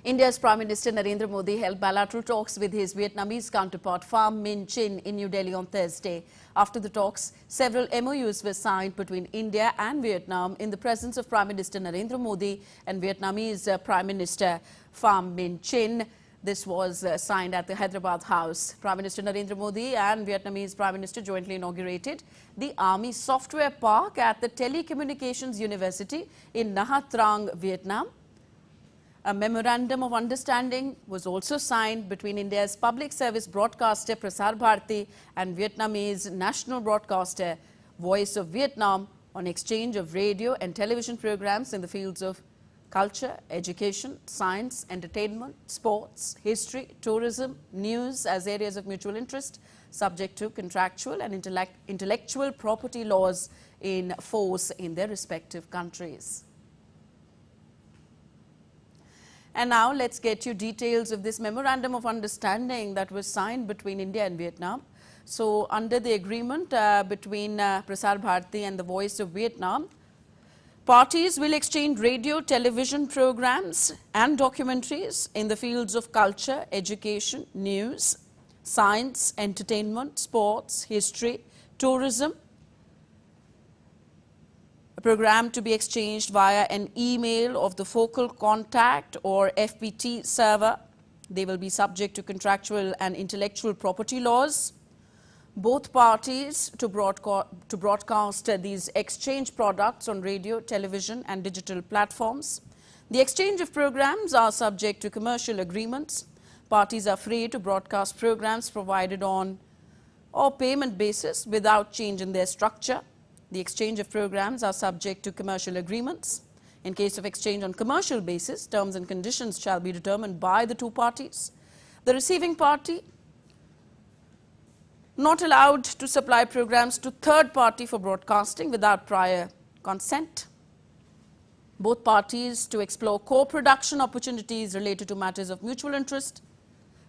India's Prime Minister Narendra Modi held bilateral talks with his Vietnamese counterpart Pham Minh Chinh in New Delhi on Thursday. After the talks, several MOUs were signed between India and Vietnam in the presence of Prime Minister Narendra Modi and Vietnamese Prime Minister Pham Minh Chinh. This was signed at the Hyderabad House. Prime Minister Narendra Modi and Vietnamese Prime Minister jointly inaugurated the Army Software Park at the Telecommunications University in Nha Trang, Vietnam. A memorandum of understanding was also signed between India's public service broadcaster Prasar Bharati and Vietnamese national broadcaster Voice of Vietnam on exchange of radio and television programs in the fields of culture, education, science, entertainment, sports, history, tourism, news as areas of mutual interest, subject to contractual and intellectual property laws in force in their respective countries. And now let's get you details of this memorandum of understanding that was signed between India and Vietnam. So under the agreement between Prasar Bharati and the Voice of Vietnam, parties will exchange radio, television programs and documentaries in the fields of culture, education, news, science, entertainment, sports, history, tourism. A program to be exchanged via an email of the focal contact or FPT server. They will be subject to contractual and intellectual property laws. Both parties to broadcast these exchange products on radio, television and digital platforms. The exchange of programs are subject to commercial agreements. Parties are free to broadcast programs provided on or payment basis without change in their structure. The exchange of programs are subject to commercial agreements. In case of exchange on commercial basis, terms and conditions shall be determined by the two parties. The receiving party not allowed to supply programs to third party for broadcasting without prior consent. Both parties to explore co-production opportunities related to matters of mutual interest.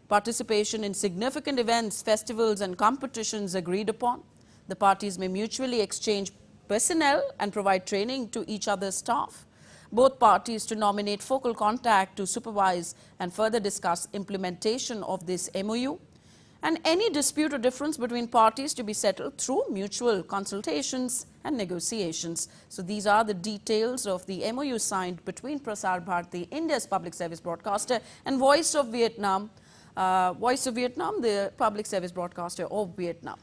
Participation in significant events, festivals and competitions agreed upon. The parties may mutually exchange personnel and provide training to each other's staff. Both parties to nominate focal contact to supervise and further discuss implementation of this MOU. And any dispute or difference between parties to be settled through mutual consultations and negotiations. So these are the details of the MOU signed between Prasar Bharati, India's public service broadcaster, and Voice of Vietnam, the public service broadcaster of Vietnam.